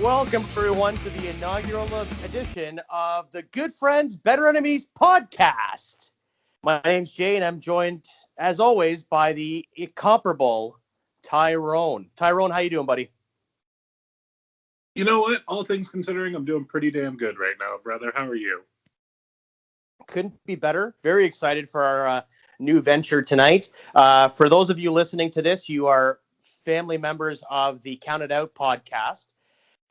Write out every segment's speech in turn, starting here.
Welcome, everyone, to the inaugural edition of the Good Friends, Better Enemies podcast. My name's Jay, and I'm joined, as always, by the incomparable Tyrone. Tyrone, how you doing, buddy? You know what? All things considering, I'm doing pretty damn good right now, brother. How are you? Couldn't be better. Very excited for our new venture tonight. For those of you listening to this, you are family members of the Counted Out podcast.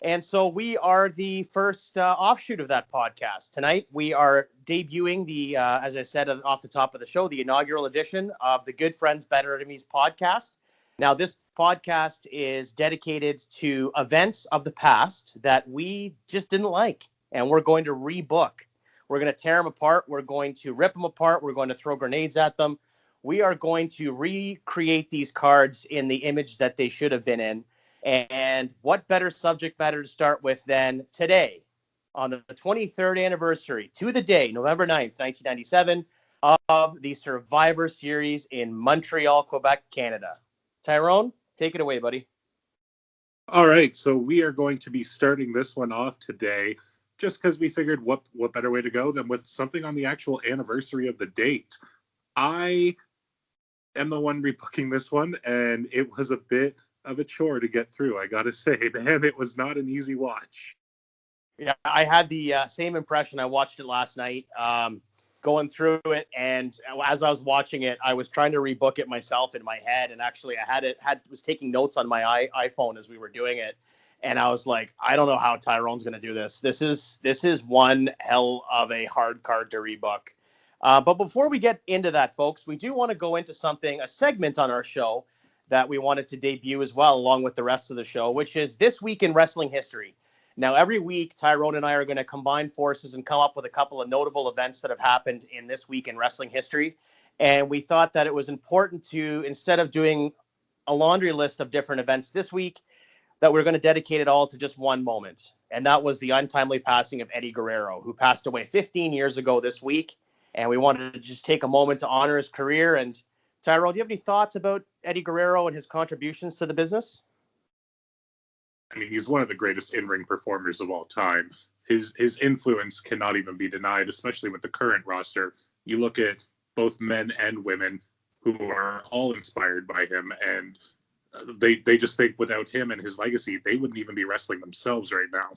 And so we are the first offshoot of that podcast. Tonight, we are debuting the, as I said off the top of the show, the inaugural edition of the Good Friends, Better Enemies podcast. Now, this podcast is dedicated to events of the past that we just didn't like, and we're going to rebook. We're going to tear them apart. We're going to rip them apart. We're going to throw grenades at them. We are going to recreate these cards in the image that they should have been in. And what better subject matter to start with than today, on the 23rd anniversary, to the day, November 9th, 1997, of the Survivor Series in Montreal, Quebec, Canada. Tyrone, take it away, buddy. All right, so we are going to be starting this one off today just because we figured what better way to go than with something on the actual anniversary of the date. I am the one rebooking this one, and it was a bit of a chore to get through, I gotta say. Man, it was not an easy watch. Yeah, I had the same impression. I watched it last night, going through it, and as I was watching it, I was trying to rebook it myself in my head, and actually I was taking notes on my iPhone as we were doing it, and I was like, I don't know how Tyrone's going to do this. This is one hell of a hard card to rebook. But before we get into that, folks, we do want to go into a segment on our show that we wanted to debut as well, along with the rest of the show, which is This Week in Wrestling History. Now, every week, Tyrone and I are going to combine forces and come up with a couple of notable events that have happened in this week in wrestling history. And we thought that it was important to, instead of doing a laundry list of different events this week, that we're going to dedicate it all to just one moment. And that was the untimely passing of Eddie Guerrero, who passed away 15 years ago this week. And we wanted to just take a moment to honor his career. And Tyrone, do you have any thoughts about Eddie Guerrero and his contributions to the business? I mean, he's one of the greatest in-ring performers of all time. His influence cannot even be denied, especially with the current roster. You look at both men and women who are all inspired by him, and they just think without him and his legacy, they wouldn't even be wrestling themselves right now.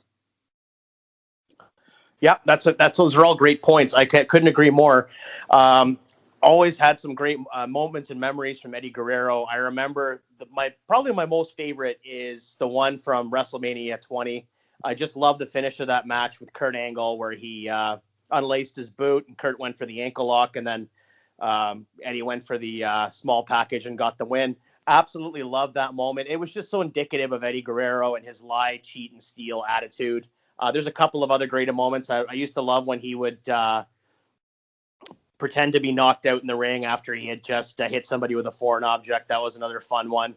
Yeah, those are all great points. I couldn't agree more. Always had some great moments and memories from Eddie Guerrero. I remember probably my most favorite is the one from WrestleMania 20. I just love the finish of that match with Kurt Angle, where he unlaced his boot and Kurt went for the ankle lock, and then Eddie went for the small package and got the win. Absolutely love that moment. It was just so indicative of Eddie Guerrero and his lie, cheat, and steal attitude. There's a couple of other great moments. I used to love when he would pretend to be knocked out in the ring after he had just hit somebody with a foreign object. That was another fun one.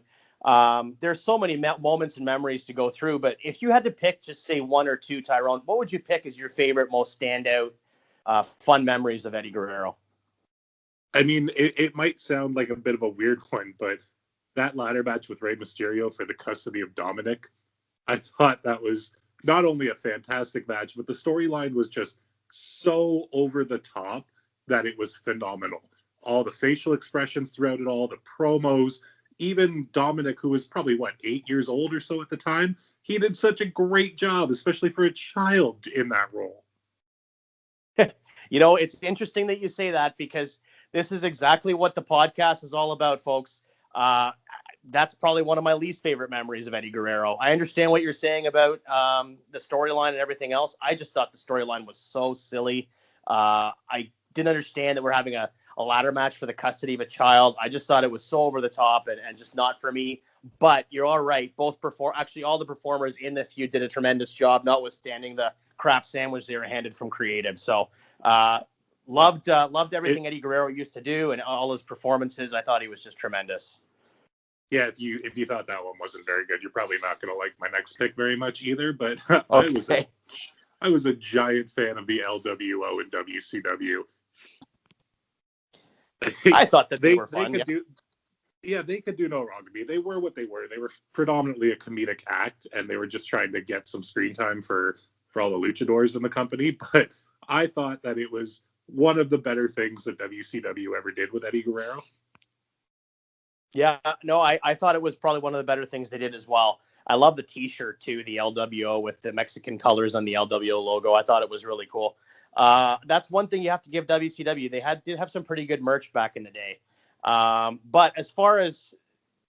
There's so many moments and memories to go through, but if you had to pick just say one or two, Tyrone, what would you pick as your favorite, most standout, fun memories of Eddie Guerrero? I mean, it might sound like a bit of a weird one, but that ladder match with Rey Mysterio for the custody of Dominic, I thought that was not only a fantastic match, but the storyline was just so over the top that it was phenomenal. All the facial expressions throughout it all, the promos, even Dominic, who was probably, 8 years old or so at the time, he did such a great job, especially for a child in that role. You know, it's interesting that you say that, because this is exactly what the podcast is all about, folks. That's probably one of my least favorite memories of Eddie Guerrero. I understand what you're saying about the storyline and everything else. I just thought the storyline was so silly. I didn't understand that we're having a ladder match for the custody of a child. I just thought it was so over the top and just not for me. But you're all right. All the performers in the feud did a tremendous job, notwithstanding the crap sandwich they were handed from creative. So loved everything Eddie Guerrero used to do and all his performances. I thought he was just tremendous. Yeah, if you thought that one wasn't very good, you're probably not going to like my next pick very much either. But Okay. I was a giant fan of the LWO and WCW. I thought that they were fun. Yeah, they could do no wrong to me. They were what they were. They were predominantly a comedic act, and they were just trying to get some screen time for all the luchadors in the company. But I thought that it was one of the better things that WCW ever did with Eddie Guerrero. Yeah, no, I thought it was probably one of the better things they did as well. I love the T-shirt too, the LWO with the Mexican colors on the LWO logo. I thought it was really cool. That's one thing you have to give WCW. They did have some pretty good merch back in the day. But as far as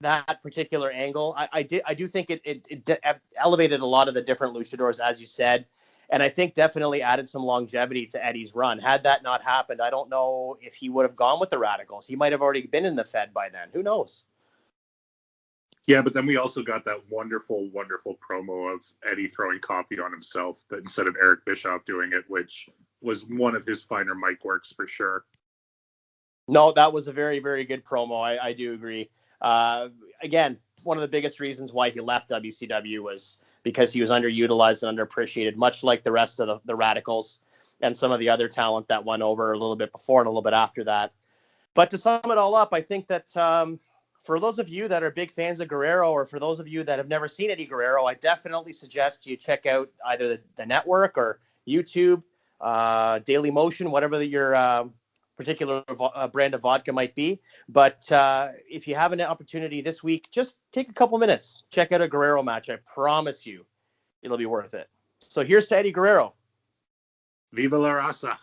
that particular angle, I do think it elevated a lot of the different luchadors, as you said, and I think definitely added some longevity to Eddie's run. Had that not happened, I don't know if he would have gone with the Radicals. He might have already been in the Fed by then. Who knows? Yeah, but then we also got that wonderful, wonderful promo of Eddie throwing coffee on himself, but instead of Eric Bischoff doing it, which was one of his finer mic works for sure. No, that was a very, very good promo. I do agree. Again, one of the biggest reasons why he left WCW was because he was underutilized and underappreciated, much like the rest of the Radicals and some of the other talent that went over a little bit before and a little bit after that. But to sum it all up, I think that for those of you that are big fans of Guerrero, or for those of you that have never seen Eddie Guerrero, I definitely suggest you check out either the network or YouTube, Daily Motion, whatever your particular brand of vodka might be. But if you have an opportunity this week, just take a couple minutes, check out a Guerrero match. I promise you it'll be worth it. So here's to Eddie Guerrero. Viva la raza.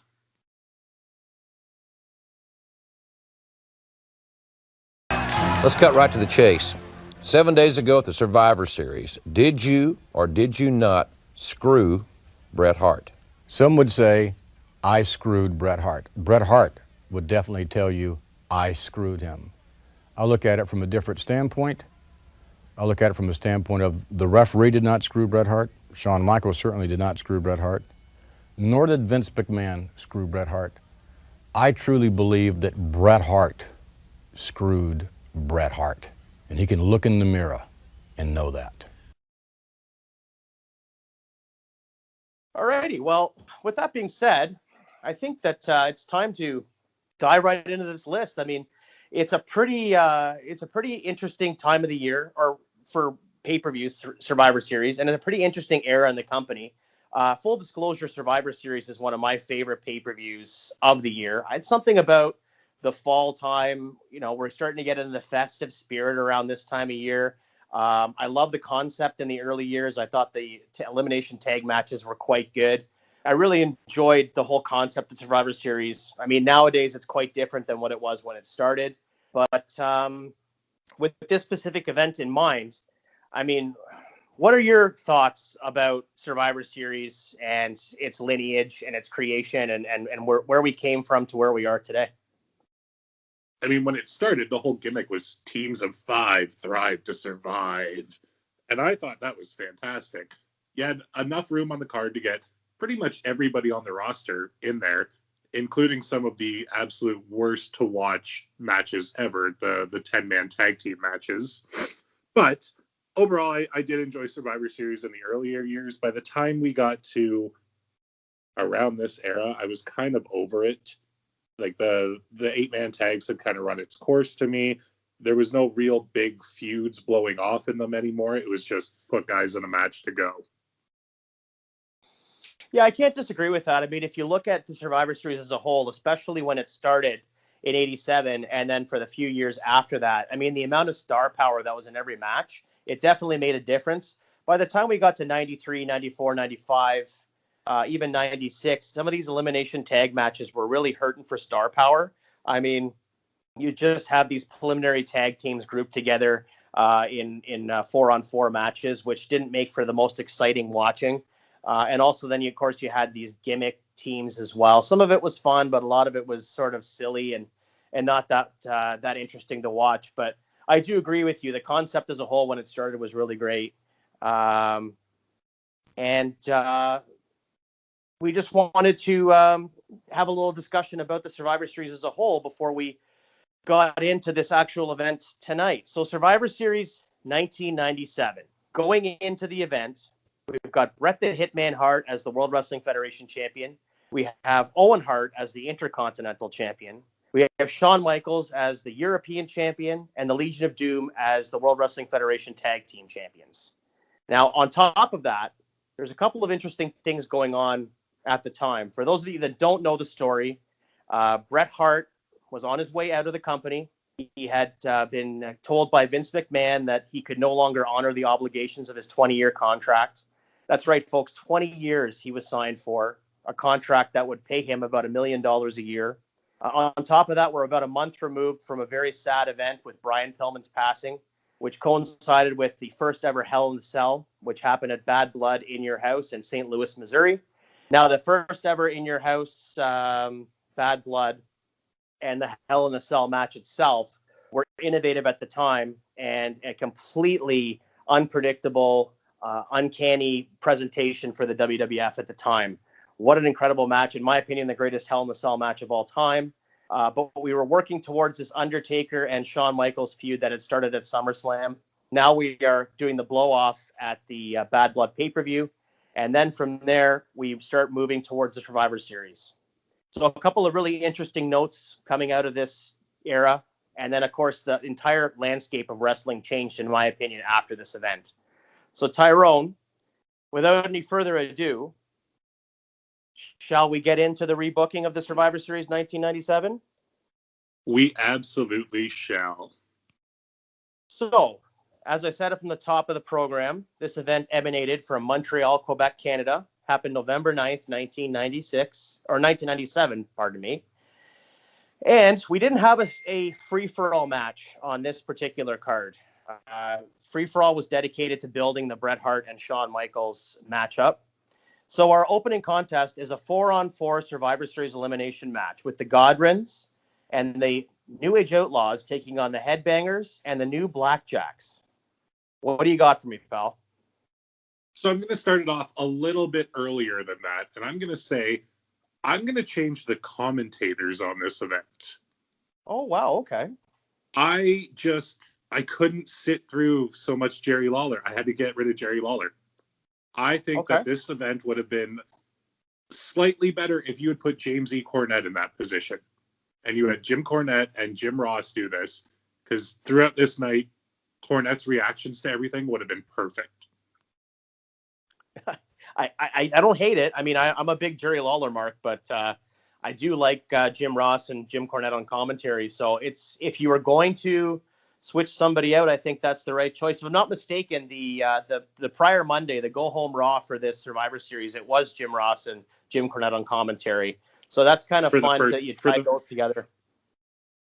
Let's cut right to the chase. 7 days ago at the Survivor Series, did you or did you not screw Bret Hart? Some would say, I screwed Bret Hart. Bret Hart would definitely tell you, I screwed him. I look at it from a different standpoint. I look at it from the standpoint of the referee did not screw Bret Hart. Shawn Michaels certainly did not screw Bret Hart. Nor did Vince McMahon screw Bret Hart. I truly believe that Bret Hart screwed Bret Hart. And he can look in the mirror and know that. All righty. Well, with that being said, I think that it's time to dive right into this list. I mean, it's a pretty interesting time of the year, or for pay-per-views, Survivor Series, and it's a pretty interesting era in the company. Full disclosure, Survivor Series is one of my favorite pay-per-views of the year. It's something about the fall time. We're starting to get into the festive spirit around this time of year. I love the concept in the early years. I thought the elimination tag matches were quite good. I really enjoyed the whole concept of Survivor Series. I mean, nowadays it's quite different than what it was when it started. But with this specific event in mind, I mean, what are your thoughts about Survivor Series and its lineage and its creation and where we came from to where we are today? I mean, when it started, the whole gimmick was teams of 5 thrive to survive. And I thought that was fantastic. You had enough room on the card to get pretty much everybody on the roster in there, including some of the absolute worst to watch matches ever, the 10-man tag team matches. But overall, I did enjoy Survivor Series in the earlier years. By the time we got to around this era, I was kind of over it. Like the 8-man tags had kind of run its course to me. There was no real big feuds blowing off in them anymore. It was just put guys in a match to go. Yeah, I can't disagree with that. I mean, if you look at the Survivor Series as a whole, especially when it started in '87 and then for the few years after that, I mean, the amount of star power that was in every match, it definitely made a difference. By the time we got to 93, 94, 95, even 96, some of these elimination tag matches were really hurting for star power. I mean, you just have these preliminary tag teams grouped together in 4-on-4 matches, which didn't make for the most exciting watching. And also then, of course, you had these gimmick teams as well. Some of it was fun, but a lot of it was sort of silly and not that interesting to watch. But I do agree with you. The concept as a whole, when it started, was really great. We just wanted to have a little discussion about the Survivor Series as a whole before we got into this actual event tonight. So Survivor Series 1997. Going into the event, we've got Bret the Hitman Hart as the World Wrestling Federation champion. We have Owen Hart as the Intercontinental champion. We have Shawn Michaels as the European champion and the Legion of Doom as the World Wrestling Federation Tag Team Champions. Now, on top of that, there's a couple of interesting things going on at the time. For those of you that don't know the story, Bret Hart was on his way out of the company. He had been told by Vince McMahon that he could no longer honor the obligations of his 20-year contract. That's right, folks, 20 years he was signed for, a contract that would pay him about $1 million a year. On top of that, we're about a month removed from a very sad event with Brian Pillman's passing, which coincided with the first ever Hell in the Cell, which happened at Bad Blood in Your House in St. Louis, Missouri. Now, the first ever In Your House Bad Blood and the Hell in the Cell match itself were innovative at the time and a completely unpredictable, uncanny presentation for the WWF at the time. What an incredible match. In my opinion, the greatest Hell in the Cell match of all time. But we were working towards this Undertaker and Shawn Michaels feud that had started at SummerSlam. Now we are doing the blow-off at the Bad Blood pay-per-view. And then from there, we start moving towards the Survivor Series. So a couple of really interesting notes coming out of this era. And then, of course, the entire landscape of wrestling changed, in my opinion, after this event. So Tyrone, without any further ado, shall we get into the rebooking of the Survivor Series 1997? We absolutely shall. So, as I said from the top of the program, this event emanated from Montreal, Quebec, Canada. Happened November 9th, 1996, or 1997, pardon me. And we didn't have a free-for-all match on this particular card. Free-for-all was dedicated to building the Bret Hart and Shawn Michaels matchup. So our opening contest is a 4-on-4 Survivor Series elimination match with the Godwins and the New Age Outlaws taking on the Headbangers and the New Blackjacks. What do you got for me, pal? So I'm going to start it off a little bit earlier than that, and I'm going to say I'm going to change the commentators on this event. Oh, wow, okay. I couldn't sit through so much Jerry Lawler. I had to get rid of Jerry Lawler. I think that this event would have been slightly better if you had put James E. Cornette in that position. And you had Jim Cornette and Jim Ross do this. Because throughout this night, Cornette's reactions to everything would have been perfect. I don't hate it. I mean, I'm a big Jerry Lawler mark, but I do like Jim Ross and Jim Cornette on commentary. So if you were going to switch somebody out, I think that's the right choice. If I'm not mistaken, the prior Monday, the Go Home Raw for this Survivor Series, it was Jim Ross and Jim Cornette on commentary. So that's kind of fun that you tie those together.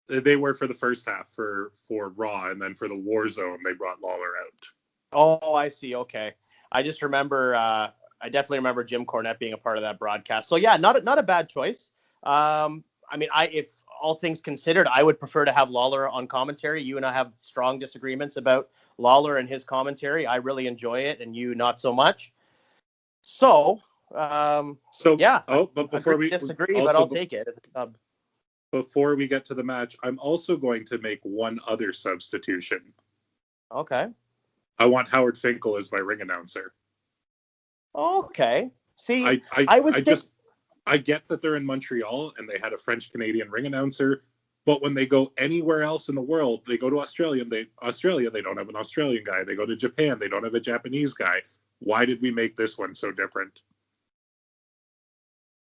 They were for the first half for Raw, and then for the War Zone, they brought Lawler out. Oh, I see. Okay. I just remember, I definitely remember Jim Cornette being a part of that broadcast. So yeah, not a bad choice. I mean, if all things considered, I would prefer to have Lawler on commentary. You and I have strong disagreements about Lawler and his commentary. I really enjoy it, and you not so much. So yeah. Oh, but before we disagree, but I'll take it. Before we get to the match, I'm also going to make one other substitution. Okay. I want Howard Finkel as my ring announcer. Okay. See, I get that they're in Montreal and they had a French-Canadian ring announcer, but when they go anywhere else in the world, they go to Australia, they don't have an Australian guy. They go to Japan, they don't have a Japanese guy. Why did we make this one so different?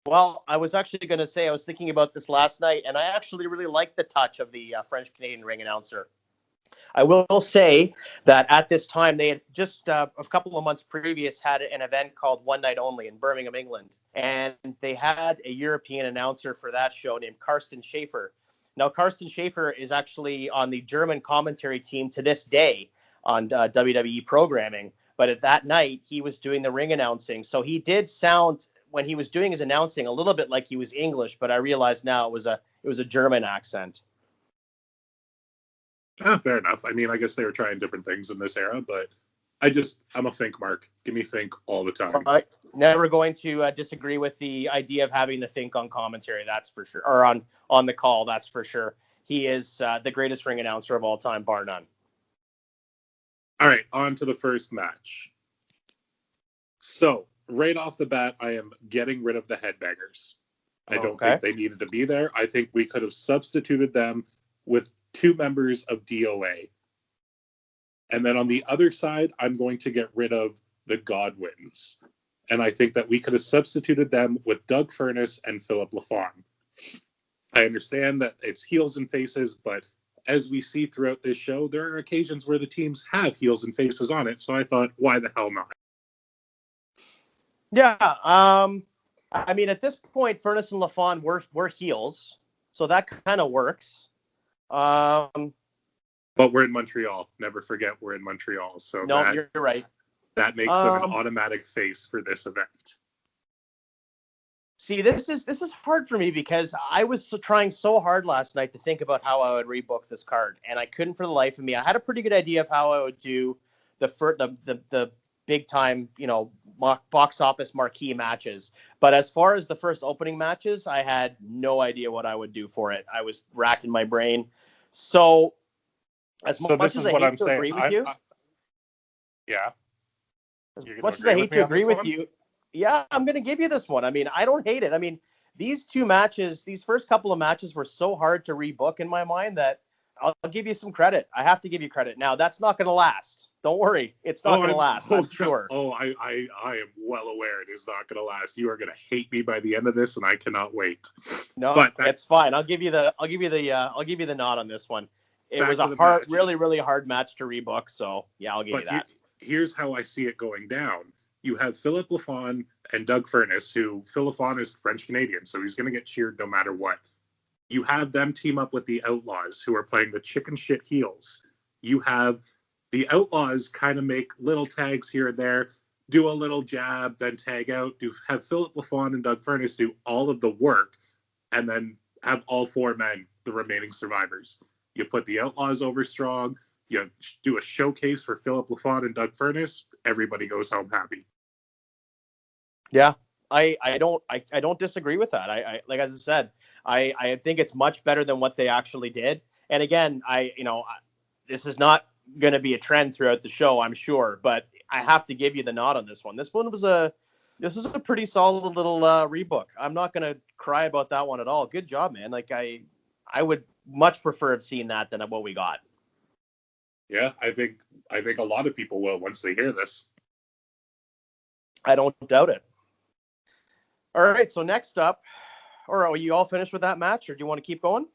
Well, I was actually going to say, I was thinking about this last night, and I actually really like the touch of the French-Canadian ring announcer. I will say that at this time, they had just a couple of months previous had an event called One Night Only in Birmingham, England. And they had a European announcer for that show named Carsten Schaefer. Now, Carsten Schaefer is actually on the German commentary team to this day on WWE programming. But at that night, he was doing the ring announcing. So he did sound, when he was doing his announcing, a little bit like he was English, but I realize now it was a German accent. Fair enough. I mean, I guess they were trying different things in this era, but I'm a Fink mark. Give me Fink all the time. I'm never going to disagree with the idea of having the Fink on commentary, that's for sure, or on the call, that's for sure. He is the greatest ring announcer of all time, bar none. All right, on to the first match. So, right off the bat, I am getting rid of the Headbangers. I don't Okay. think they needed to be there. I think we could have substituted them with 2 members of DOA. And then on the other side, I'm going to get rid of the Godwins. And I think that we could have substituted them with Doug Furness and Philip Lafon. I understand that it's heels and faces, but as we see throughout this show, there are occasions where the teams have heels and faces on it. So I thought, why the hell not? Yeah. I mean, at this point, Furness and Lafon were heels, so that kind of works. But we're in Montreal. Never forget we're in Montreal. So No, you're right. That makes them an automatic face for this event. See, this is hard for me because I was trying so hard last night to think about how I would rebook this card, and I couldn't for the life of me. I had a pretty good idea of how I would do the big time, box office marquee matches. But as far as the first opening matches, I had no idea what I would do for it. I was racking my brain. So much as I hate to agree with you, yeah. As much as I hate to agree with you, yeah, I'm going to give you this one. I mean, I don't hate it. I mean, these first couple of matches were so hard to rebook in my mind that I'll give you some credit. I have to give you credit. Now, that's not going to last. Don't worry. It's not going to last. I'm sure. I am well aware it is not going to last. You are going to hate me by the end of this, and I cannot wait. No, but that's fine. I'll give you the nod on this one. It was a really, really hard match to rebook. So yeah, I'll give you that. Here's how I see it going down. You have Philip Lafon and Doug Furness, who Phil Lafon is French Canadian, so he's going to get cheered no matter what. You have them team up with the Outlaws, who are playing the chicken shit heels. You have the Outlaws kind of make little tags here and there, do a little jab, then tag out. Have Philip Lafon and Doug Furness do all of the work, and then have all 4 men, the remaining survivors. You put the Outlaws over strong. You do a showcase for Philip Lafon and Doug Furness. Everybody goes home happy. Yeah, I don't disagree with that. I like, as I said, I think it's much better than what they actually did. And again, this is not going to be a trend throughout the show, I'm sure, but I have to give you the nod on this one. This was a pretty solid little rebook. I'm not going to cry about that one at all. Good job, man. Like I would much prefer have seen that than what we got. Yeah, I think a lot of people will once they hear this. I don't doubt it. All right, so next up, or are you all finished with that match, or do you want to keep going?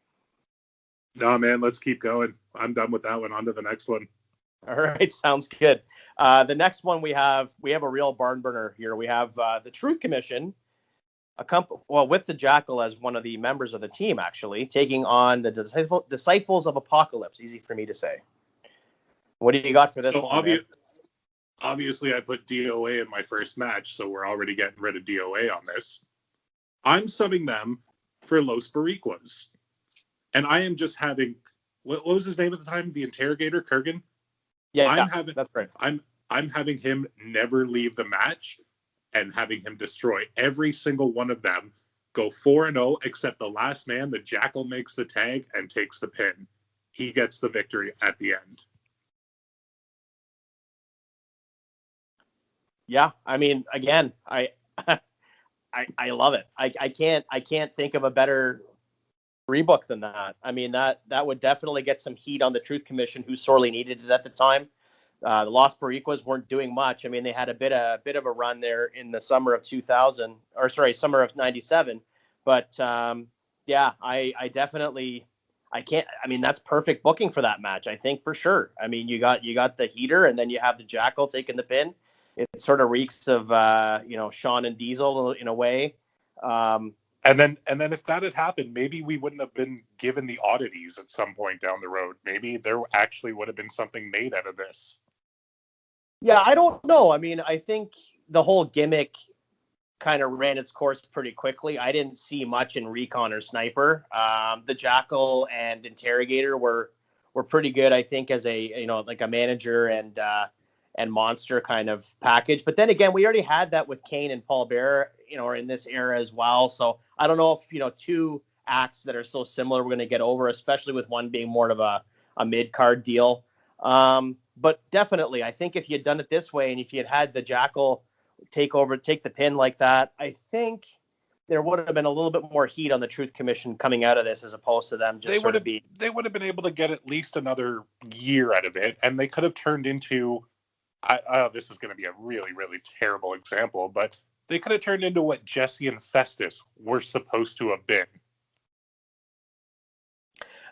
No, man, let's keep going. I'm done with that one. On to the next one. All right, sounds good. The next one we have a real barn burner here. We have the Truth Commission, with the Jackal as one of the members of the team, actually, taking on the Disciples of Apocalypse. Easy for me to say. What do you got for this one? Obviously, I put DOA in my first match, so we're already getting rid of DOA on this. I'm subbing them for Los Boricuas. And I am just having, what was his name at the time? The Interrogator, Kurgan? Yeah, that's right. I'm having him never leave the match and having him destroy every single one of them, go 4-0, except the last man, the Jackal, makes the tag and takes the pin. He gets the victory at the end. Yeah, I mean, again, I love it. I can't think of a better rebook than that. I mean, that would definitely get some heat on the Truth Commission, who sorely needed it at the time. The Los Boricuas weren't doing much. I mean, they had a bit of a run there in the summer of 97. But yeah, I definitely, that's perfect booking for that match, I think, for sure. I mean, you got the heater, and then you have the Jackal taking the pin. It sort of reeks of Sean and Diesel in a way. And then if that had happened, maybe we wouldn't have been given the oddities at some point down the road. Maybe there actually would have been something made out of this. Yeah, I don't know. I mean, I think the whole gimmick kind of ran its course pretty quickly. I didn't see much in Recon or Sniper. The Jackal and Interrogator were pretty good, I think, as a like a manager and monster kind of package. But then again, we already had that with Kane and Paul Bearer, or in this era as well. So I don't know if, 2 acts that are so similar we're going to get over, especially with one being more of a mid-card deal. But definitely, I think if you had done it this way, and if you had the Jackal take the pin like that, I think there would have been a little bit more heat on the Truth Commission coming out of this, as opposed to them just They would have been able to get at least another year out of it, and they could have turned into. This is going to be a really, really terrible example, but they could have turned into what Jesse and Festus were supposed to have been.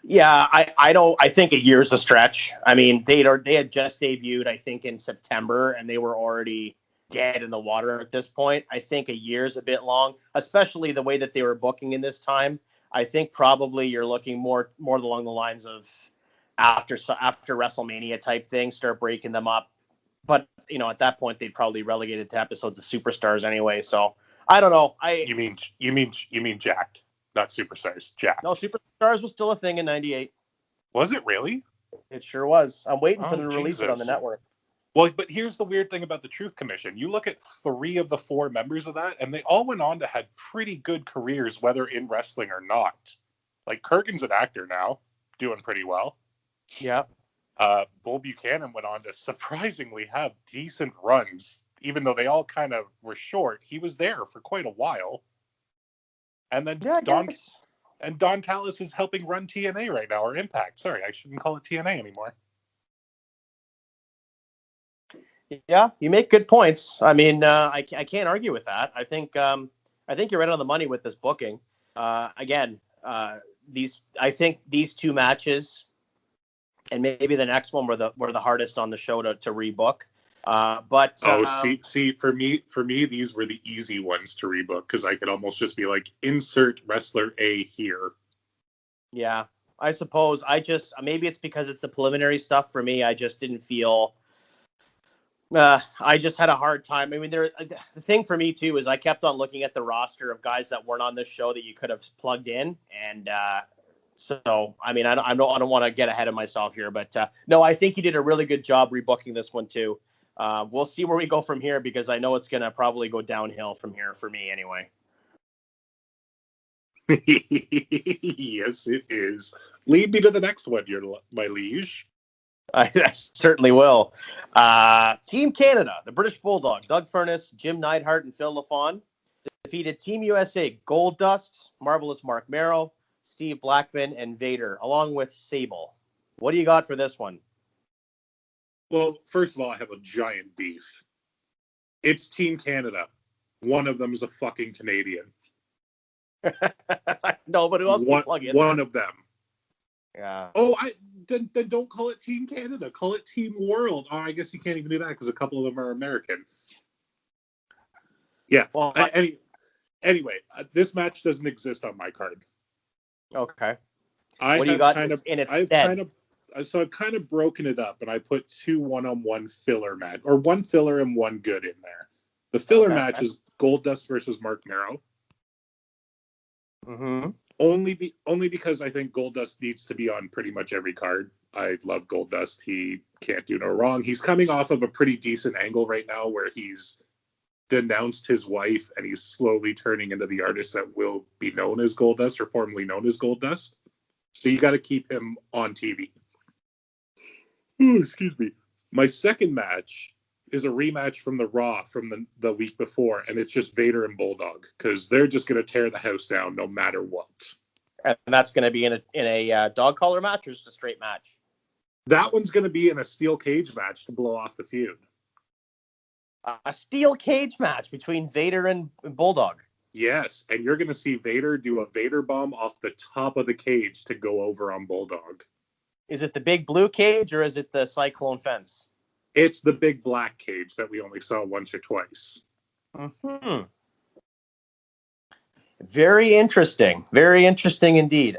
Yeah, I think a year's a stretch. I mean, they had just debuted, I think, in September, and they were already dead in the water at this point. I think a year's a bit long, especially the way that they were booking in this time. I think probably you're looking more along the lines of after WrestleMania type thing, start breaking them up. But at that point they'd probably relegated to episodes of Superstars anyway. So I don't know. You mean Jacked, not Superstars. Jacked. No, Superstars was still a thing in '98. Was it really? It sure was. I'm waiting for them to release it on the network. Well, but here's the weird thing about the Truth Commission. You look at 3 of the 4 members of that, and they all went on to have pretty good careers, whether in wrestling or not. Like, Kurgan's an actor now, doing pretty well. Yeah. Bull Buchanan went on to surprisingly have decent runs, even though they all kind of were short. He was there for quite a while. And then Don Callis is helping run TNA right now, or Impact. Sorry, I shouldn't call it TNA anymore. Yeah, you make good points. I mean, I can't argue with that. I think you're right on the money with this booking. Again, I think these 2 matches, and maybe the next one were the hardest on the show to rebook. See, for me, these were the easy ones to rebook because I could almost just be like, insert wrestler A here. Yeah, I suppose. Maybe it's because it's the preliminary stuff for me. I just didn't feel. I just had a hard time. I mean, the thing for me too is I kept on looking at the roster of guys that weren't on this show that you could have plugged in, and so I mean, I don't want to get ahead of myself here, but no, I think you did a really good job rebooking this one too. We'll see where we go from here because I know it's gonna probably go downhill from here for me anyway. Yes, it is. Lead me to the next one, my liege. I certainly will. Team Canada, the British Bulldog, Doug Furness, Jim Neidhart, and Phil LaFawn defeated Team USA, Goldust, Marvelous Mark Merrow, Steve Blackman, and Vader, along with Sable. What do you got for this one? Well, first of all, I have a giant beef. It's Team Canada. One of them is a fucking Canadian. No, but who else can plug in? One of them. Yeah. Oh, then don't call it Team Canada. Call it Team World. Oh, I guess you can't even do that because a couple of them are American. Yeah. Well, anyway, this match doesn't exist on my card. Okay. What do you got in its stead? I've kind of broken it up, and I put 2 one-on-one filler match, or 1 filler and 1 good in there. The filler match is Goldust versus Mark Merrow. Mm-hmm. Only because I think Goldust needs to be on pretty much every card. I love Goldust. He can't do no wrong. He's coming off of a pretty decent angle right now where he's denounced his wife and he's slowly turning into the artist that will be known as Goldust or formerly known as Goldust. So you got to keep him on TV. Ooh, excuse me. My second match is a rematch from the Raw from the week before, and it's just Vader and Bulldog because they're just going to tear the house down no matter what. And that's going to be in a dog collar match or just a straight match? That one's going to be in a steel cage match to blow off the feud. A steel cage match between Vader and Bulldog. Yes, and you're going to see Vader do a Vader bomb off the top of the cage to go over on Bulldog. Is it the big blue cage or is it the cyclone fence? It's the big black cage that we only saw once or twice. Mm-hmm. Very interesting. Very interesting indeed.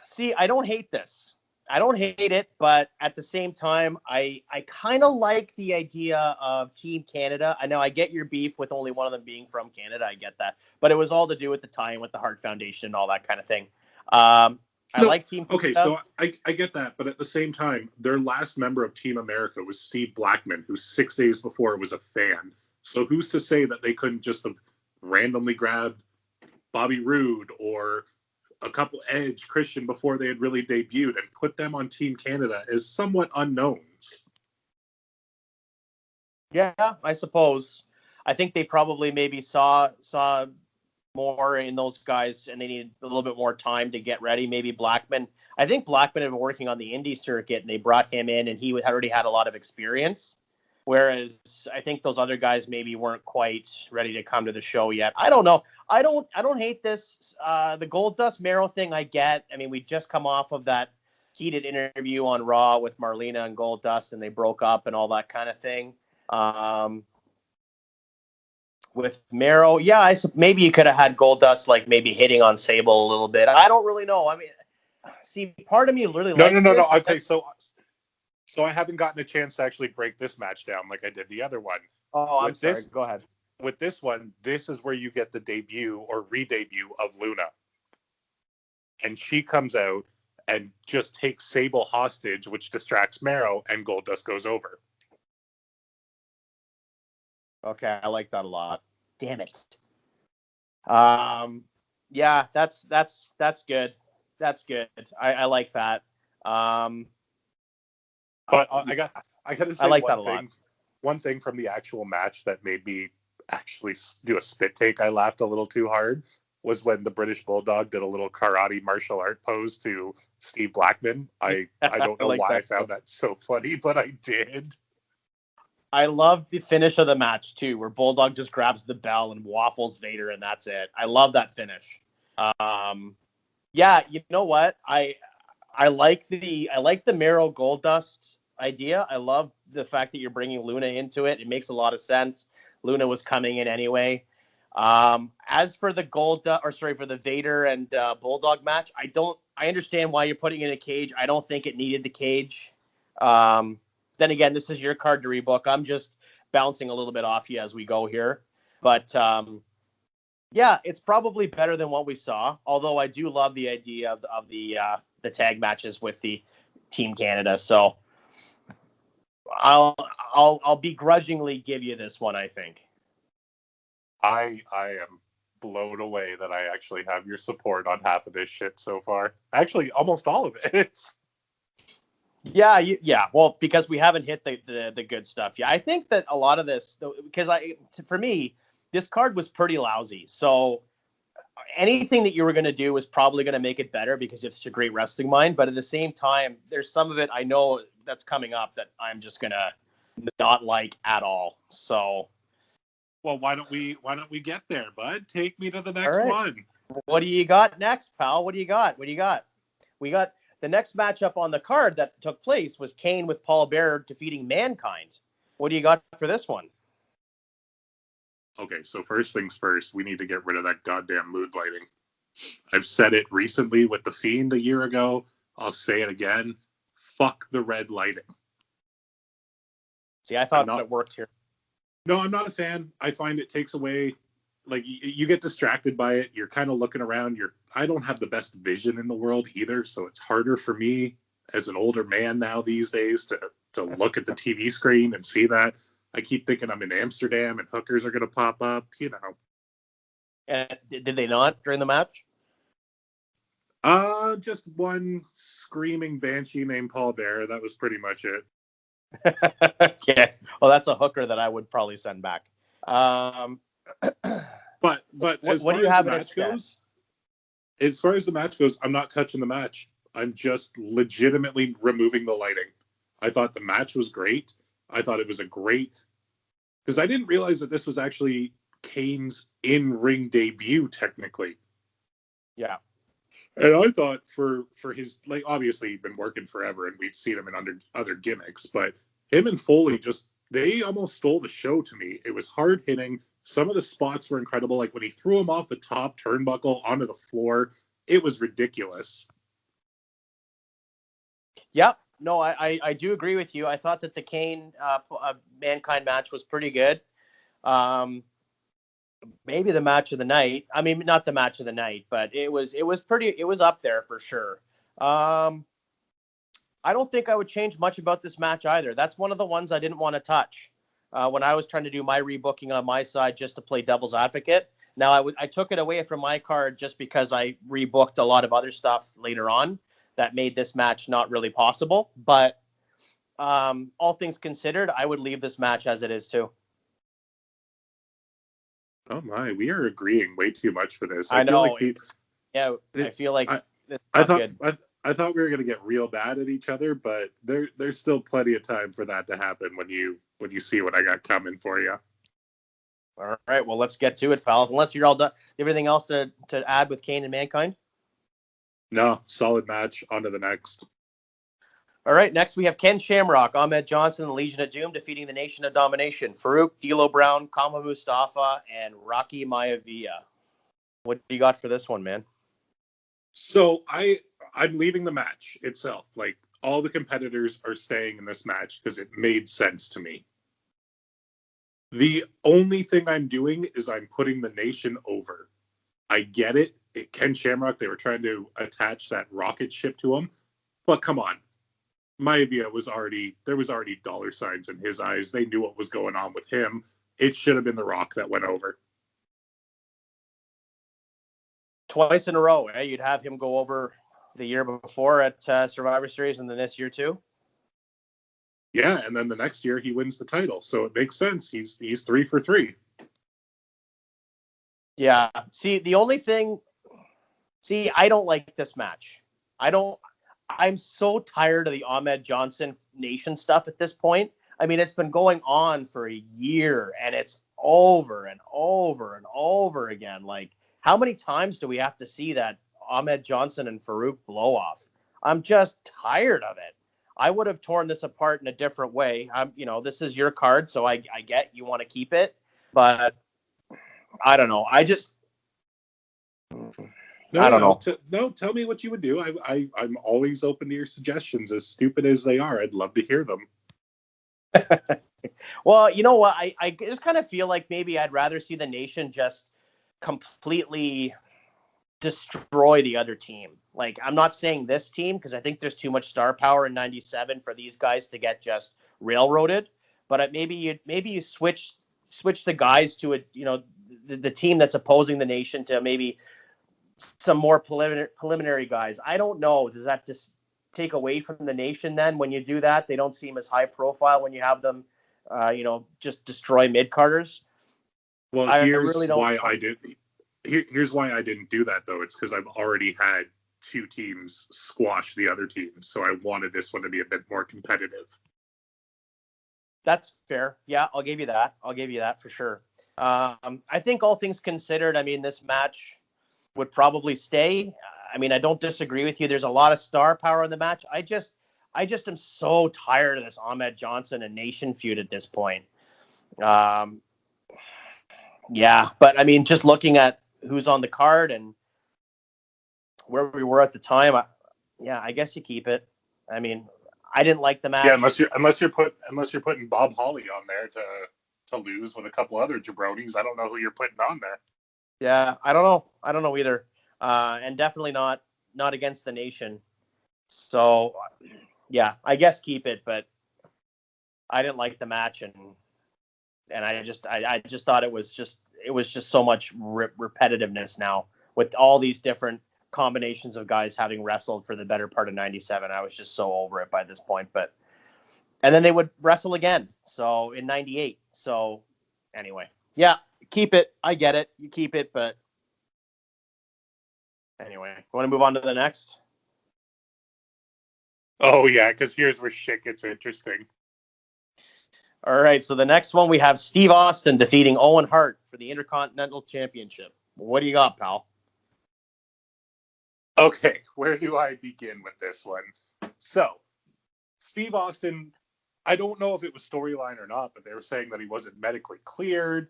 See, I don't hate this. I don't hate it, but at the same time, I kind of like the idea of Team Canada. I know I get your beef with only one of them being from Canada. I get that. But it was all to do with the tie-in with the Hart Foundation and all that kind of thing. I like Team Canada. Okay, so I get that. But at the same time, their last member of Team America was Steve Blackman, who 6 days before was a fan. So who's to say that they couldn't just have randomly grabbed Bobby Roode or a couple Edge, Christian before they had really debuted and put them on Team Canada as somewhat unknowns? Yeah, I suppose. I think they probably maybe saw more in those guys, and they needed a little bit more time to get ready. Maybe Blackman. I think Blackman had been working on the indie circuit, and they brought him in, and he had already had a lot of experience. Whereas I think those other guys maybe weren't quite ready to come to the show yet. I don't know. I don't hate this. The Goldust Mero thing I get. I mean, we just come off of that heated interview on Raw with Marlena and Goldust, and they broke up and all that kind of thing. With Mero, yeah, maybe you could have had Goldust like maybe hitting on Sable a little bit. I don't really know. I mean, see, part of me really likes No. this. Okay, so I haven't gotten a chance to actually break this match down like I did the other one. Oh, I'm sorry. Go ahead. With this one, this is where you get the debut or re-debut of Luna. And she comes out and just takes Sable hostage, which distracts Mero, and Goldust goes over. Okay, I like that a lot. Damn it. Yeah, that's good. That's good. I like that. But I gotta say, I like that a lot. One thing from the actual match that made me actually do a spit take, I laughed a little too hard, was when the British Bulldog did a little karate martial art pose to Steve Blackman. I don't know why I found that so funny, but I did. I love the finish of the match too, where Bulldog just grabs the bell and waffles Vader, and that's it. I love that finish. Yeah, you know what? I like the Mero Goldust idea. I love the fact that you're bringing Luna into it. It makes a lot of sense. Luna was coming in anyway. As for the for the Vader and Bulldog match, I understand why you're putting in a cage. I don't think it needed the cage. Then again, this is your card to rebook. I'm just bouncing a little bit off you as we go here. But yeah, it's probably better than what we saw. Although I do love the idea of the tag matches with the Team Canada. So I'll begrudgingly give you this one, I think. I am blown away that I actually have your support on half of this shit so far. Actually, almost all of it. Yeah. Well, because we haven't hit the good stuff. Yeah, I think that a lot of this, because for me, this card was pretty lousy. So anything that you were going to do was probably going to make it better because it's such a great wrestling mind. But at the same time, there's some of it I know that's coming up that I'm just going to not like at all. So, well, why don't we get there, bud? Take me to the next one. What do you got next, pal? What do you got? We got the next matchup on the card that took place was Kane with Paul Bearer defeating Mankind. What do you got for this one? Okay, so first things first, we need to get rid of that goddamn mood lighting. I've said it recently with The Fiend a year ago. I'll say it again. Fuck the red lighting. See, I thought it worked here. No, I'm not a fan. I find it takes away, like, you get distracted by it. You're kind of looking around. I don't have the best vision in the world either, so it's harder for me as an older man now these days to look at the TV screen and see that. I keep thinking I'm in Amsterdam and hookers are going to pop up, you know. And did they not during the match? Just one screaming banshee named Paul Bearer. That was pretty much it. Okay. Well, that's a hooker that I would probably send back. But as what do you have as far as the match goes, I'm not touching the match. I'm just legitimately removing the lighting. I thought the match was great. I thought it was because I didn't realize that this was actually Kane's in-ring debut, technically. Yeah. And I thought for his, like, obviously he'd been working forever and we'd seen him in other gimmicks, but him and Foley they almost stole the show to me. It was hard hitting. Some of the spots were incredible. Like when he threw him off the top turnbuckle onto the floor, it was ridiculous. Yep. No, I do agree with you. I thought that the Kane Mankind match was pretty good. Maybe the match of the night. I mean, not the match of the night, but it was up there for sure. I don't think I would change much about this match either. That's one of the ones I didn't want to touch when I was trying to do my rebooking on my side just to play devil's advocate. Now, I took it away from my card just because I rebooked a lot of other stuff later on that made this match not really possible. But all things considered, I would leave this match as it is too. Oh my, we are agreeing way too much for this. I feel know. like I feel like it's I not thought good. I thought we were going to get real bad at each other, but there's still plenty of time for that to happen when you see what I got coming for you. All right, well, let's get to it, pals. Unless you're all done. Everything else to add with Kane and Mankind? No, solid match. On to the next. All right, next we have Ken Shamrock, Ahmed Johnson, the Legion of Doom, defeating the Nation of Domination. Farouk, D'Lo Brown, Kama Mustafa, and Rocky Maivia. What do you got for this one, man? So I'm leaving the match itself. Like, all the competitors are staying in this match because it made sense to me. The only thing I'm doing is I'm putting the Nation over. I get it. Ken Shamrock, they were trying to attach that rocket ship to him. But come on. Maivia there was already dollar signs in his eyes. They knew what was going on with him. It should have been The Rock that went over. Twice in a row, eh? You'd have him go over the year before at Survivor Series and then this year too? Yeah, and then the next year he wins the title. So it makes sense. He's 3 for 3. Yeah. See, I don't like this match. I'm so tired of the Ahmed Johnson Nation stuff at this point. I mean, it's been going on for a year and it's over and over and over again. Like, how many times do we have to see that Ahmed Johnson and Farouk blow off? I'm just tired of it. I would have torn this apart in a different way. This is your card, so I get you want to keep it, but I don't know. I don't know. No, tell me what you would do. I'm always open to your suggestions. As stupid as they are, I'd love to hear them. Well, you know what? I just kind of feel like maybe I'd rather see the Nation just completely destroy the other team. Like, I'm not saying this team because I think there's too much star power in 97 for these guys to get just railroaded. But maybe you switch the guys to the team that's opposing the Nation to maybe some more preliminary guys. I don't know. Does that just take away from the Nation then? When you do that, they don't seem as high profile when you have them, just destroy mid-carders. Well, here's why I didn't do that, though. It's because I've already had 2 teams squash the other team. So I wanted this one to be a bit more competitive. That's fair. Yeah, I'll give you that for sure. I think all things considered, I mean, this match would probably stay. I mean, I don't disagree with you. There's a lot of star power in the match. I just am so tired of this Ahmed Johnson and Nation feud at this point. Yeah, but I mean, just looking at who's on the card and where we were at the time, I guess you keep it. I mean, I didn't like the match. Yeah, unless you're putting Bob Holly on there to lose with a couple other jabronis. I don't know who you're putting on there. Yeah, I don't know either. And definitely not against the Nation. So, yeah, I guess keep it, but I didn't like the match, and I just thought it was just so much repetitiveness now with all these different combinations of guys having wrestled for the better part of 97. I was just so over it by this point, and then they would wrestle again. So in 98. So anyway, yeah, keep it. I get it. You keep it, but anyway, you want to move on to the next? Oh yeah, because here's where shit gets interesting. All right, so the next one we have Steve Austin defeating Owen Hart for the Intercontinental Championship. What do you got, pal? Okay, where do I begin with this one? So, Steve Austin, I don't know if it was storyline or not, but they were saying that he wasn't medically cleared.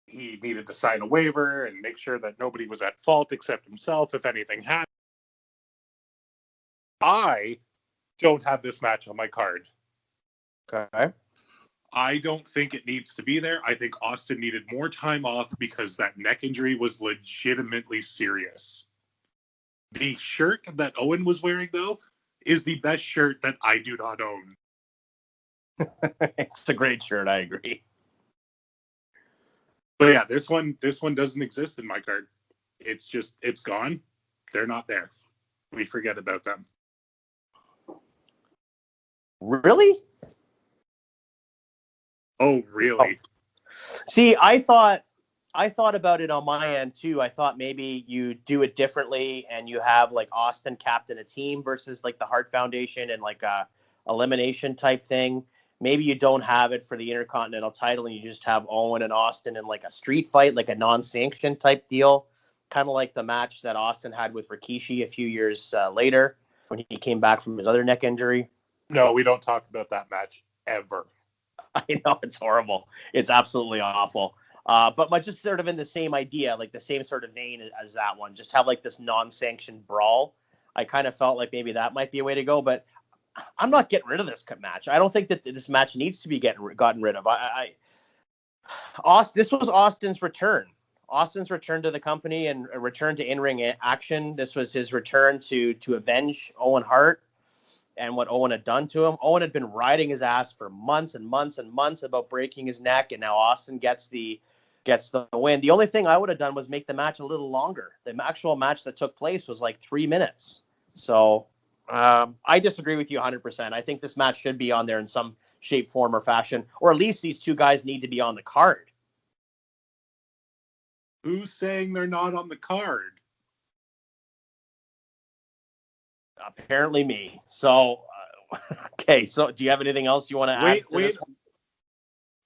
He needed to sign a waiver and make sure that nobody was at fault except himself if anything happened. I don't have this match on my card. Okay. I don't think it needs to be there. I think Austin needed more time off because that neck injury was legitimately serious. The shirt that Owen was wearing, though, is the best shirt that I do not own. It's a great shirt. I agree. But yeah, this one doesn't exist in my card. It's gone. They're not there. We forget about them. Really? Oh, really? See, I thought I thought about it on my end too. I thought maybe you do it differently and you have like Austin captain a team versus like the Hart Foundation and like a elimination type thing. Maybe you don't have it for the Intercontinental title and you just have Owen and Austin in like a street fight, like a non-sanctioned type deal, kind of like the match that Austin had with Rikishi a few years later when he came back from his other neck injury. No, we don't talk about that match ever. I know, it's horrible. It's absolutely awful. But just sort of in the same idea, like the same sort of vein as that one, just have like this non-sanctioned brawl. I kind of felt like maybe that might be a way to go, but I'm not getting rid of this match. I don't think that this match needs to be gotten rid of. This was Austin's return. Austin's return to the company and a return to in-ring action. This was his return to avenge Owen Hart and what Owen had done to him. Owen had been riding his ass for months and months and months about breaking his neck, and now Austin gets the win. The only thing I would have done was make the match a little longer. The actual match that took place was like 3 minutes. So I disagree with you 100%. I think this match should be on there in some shape, form, or fashion, or at least these two guys need to be on the card. Who's saying they're not on the card? Apparently me. So, okay. So do you have anything else you want to add to this?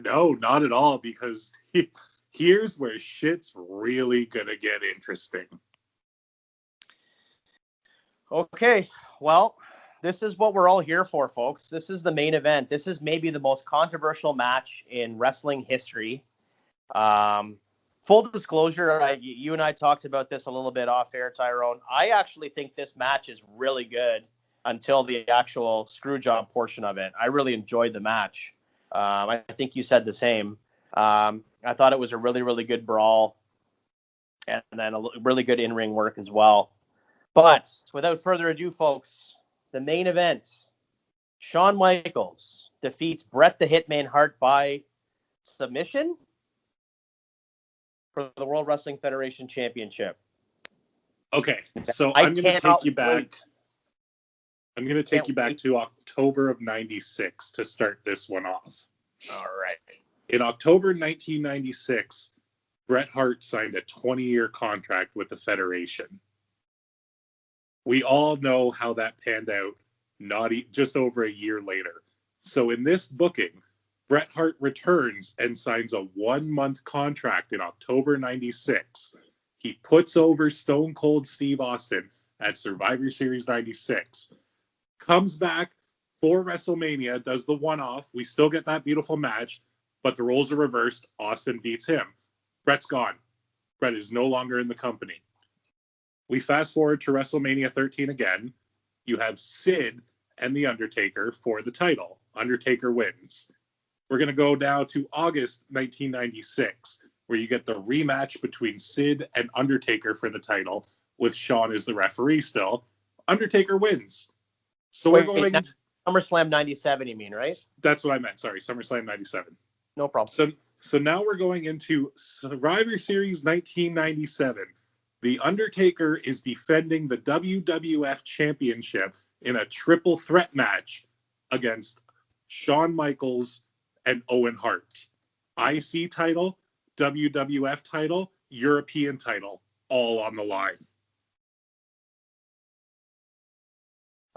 No, not at all, because here's where shit's really going to get interesting. Okay. Well, this is what we're all here for, folks. This is the main event. This is maybe the most controversial match in wrestling history. Full disclosure, you and I talked about this a little bit off air, Tyrone. I actually think this match is really good until the actual screw job portion of it. I really enjoyed the match. I think you said the same. I thought it was a really, really good brawl and then a really good in-ring work as well. But without further ado, folks, the main event, Shawn Michaels defeats Bret the Hitman Hart by submission for the World Wrestling Federation Championship. Okay, so I'm going to take you back. I'm going to take you back to October of 96 to start this one off. All right. In October 1996, Bret Hart signed a 20-year contract with the Federation. We all know how that panned out just over a year later. So in this booking, Bret Hart returns and signs a 1-month contract in October 96. He puts over Stone Cold Steve Austin at Survivor Series 96. Comes back for WrestleMania, does the one-off. We still get that beautiful match, but the roles are reversed. Austin beats him. Bret's gone. Bret is no longer in the company. We fast forward to WrestleMania 13 again. You have Sid and The Undertaker for the title. Undertaker wins. We're going to go now to August 1996, where you get the rematch between Sid and Undertaker for the title, with Shawn as the referee still. Undertaker wins. So we're going... SummerSlam 97, you mean, right? That's what I meant. Sorry, SummerSlam 97. No problem. So now we're going into Survivor Series 1997. The Undertaker is defending the WWF Championship in a triple threat match against Shawn Michaels and Owen Hart. IC title, WWF title, European title, all on the line.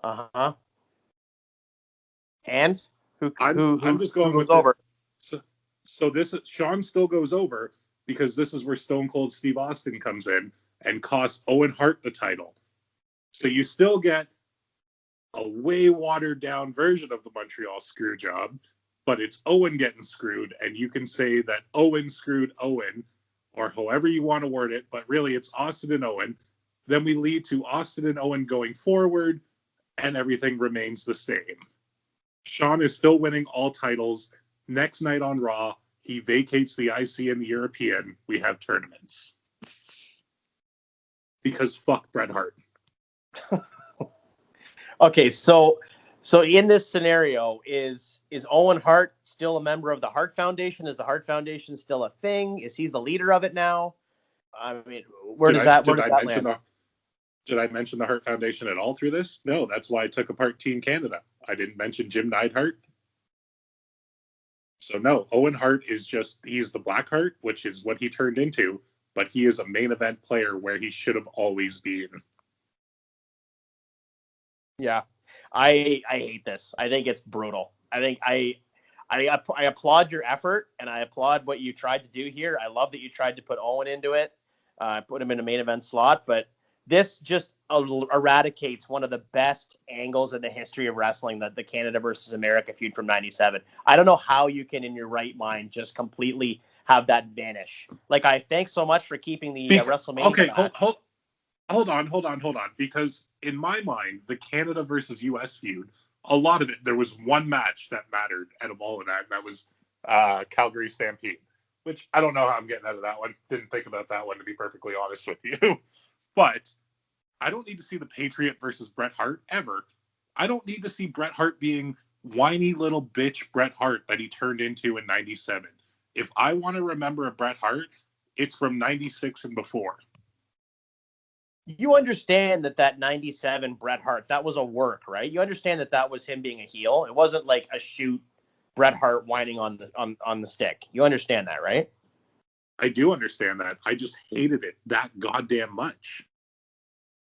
Uh-huh. And I'm just going with over. So this Shawn still goes over because this is where Stone Cold Steve Austin comes in and costs Owen Hart the title. So you still get a way watered down version of the Montreal screw job, but it's Owen getting screwed, and you can say that Owen screwed Owen, or however you want to word it, but really it's Austin and Owen. Then we lead to Austin and Owen going forward, and everything remains the same. Shawn is still winning all titles. Next night on Raw, he vacates the IC and the European. We have tournaments. Because fuck Bret Hart. Okay, so in this scenario, is Owen Hart still a member of the Hart Foundation? Is the Hart Foundation still a thing? Is he the leader of it now? I mean, where does that land? Did I mention the Hart Foundation at all through this? No, that's why I took apart Team Canada. I didn't mention Jim Neidhart. So no, Owen Hart is he's the Blackheart, which is what he turned into, but he is a main event player where he should have always been. Yeah, I hate this. I think it's brutal. I applaud your effort, and I applaud what you tried to do here. I love that you tried to put Owen into it, put him in a main event slot, but this just eradicates one of the best angles in the history of wrestling, that the Canada versus America feud from '97. I don't know how you can, in your right mind, just completely have that vanish. Like, I thanks so much for keeping the WrestleMania. Okay, hold on. Because in my mind, the Canada versus US feud, a lot of it, there was one match that mattered out of all of that, and that was Calgary Stampede, which I don't know how I'm getting out of that one. Didn't think about that one, to be perfectly honest with you. But I don't need to see the Patriot versus Bret Hart ever. I don't need to see Bret Hart being whiny little bitch Bret Hart that he turned into in '97. If I want to remember a Bret Hart, it's from '96 and before. You understand that '97 Bret Hart, that was a work, right? You understand that was him being a heel. It wasn't like a shoot Bret Hart whining on the stick. You understand that, right? I do understand that. I just hated it that goddamn much.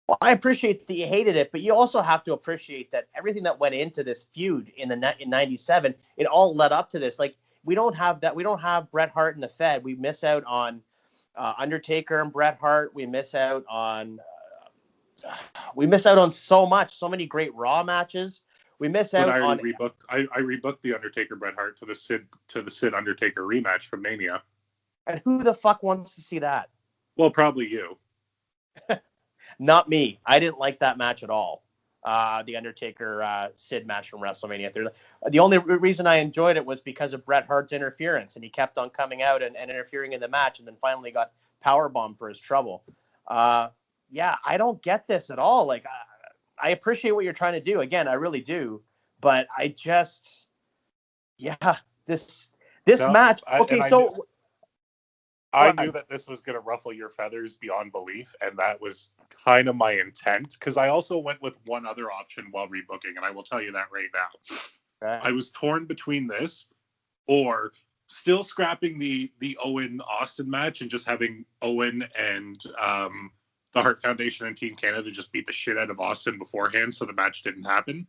Well, I appreciate that you hated it, but you also have to appreciate that everything that went into this feud in '97, it all led up to this. Like, we don't have that. We don't have Bret Hart in the Fed. We miss out on Undertaker and Bret Hart. We miss out on so much, so many great Raw matches. We miss out on. I rebooked the Undertaker Bret Hart to the Sid Undertaker rematch from Mania. And who the fuck wants to see that? Well, probably you. Not me. I didn't like that match at all. The Undertaker Sid match from WrestleMania 30. The only reason I enjoyed it was because of Bret Hart's interference, and he kept on coming out and interfering in the match, and then finally got powerbombed for his trouble. Yeah, I don't get this at all. Like, I appreciate what you're trying to do. Again, I really do. But I just, this match. Okay, I knew that this was going to ruffle your feathers beyond belief, and that was kind of my intent, because I also went with one other option while rebooking, and I will tell you that right now. Okay. I was torn between this or still scrapping the Owen-Austin match and just having Owen and the Hart Foundation and Team Canada just beat the shit out of Austin beforehand so the match didn't happen.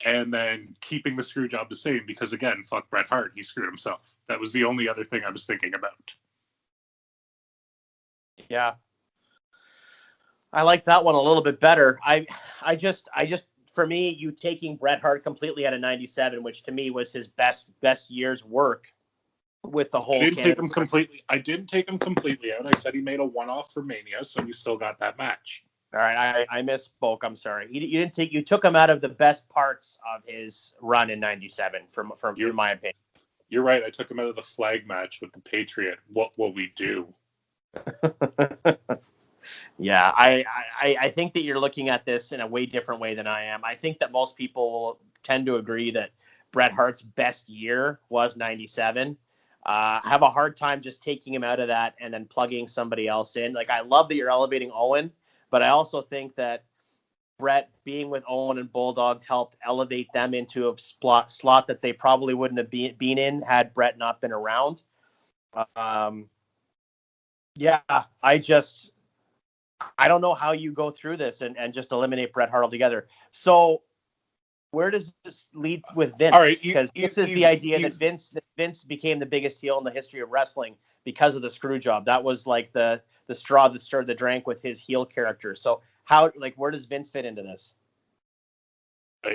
And then keeping the screw job the same, because again, fuck Bret Hart, he screwed himself. That was the only other thing I was thinking about. Yeah, I like that one a little bit better. I just, for me, you taking Bret Hart completely out of '97, which to me was his best year's work with the whole. I didn't take him completely out. I said he made a one-off for Mania, so we still got that match. All right, I misspoke. I'm sorry. You took him out of the best parts of his run in '97, from my opinion. You're right. I took him out of the flag match with the Patriot. What will we do? Yeah, I think that you're looking at this in a way different way than I am. I think that most people tend to agree that Bret Hart's best year was '97. I have a hard time just taking him out of that and then plugging somebody else in. Like, I love that you're elevating Owen, but I also think that Bret being with Owen and Bulldog helped elevate them into a slot that they probably wouldn't have been in had Bret not been around. Yeah, I don't know how you go through this and just eliminate Bret Hart altogether. So where does this lead with Vince? All right, because this is the idea that Vince became the biggest heel in the history of wrestling because of the screw job. That was like the straw that stirred the drink with his heel character. So where does Vince fit into this?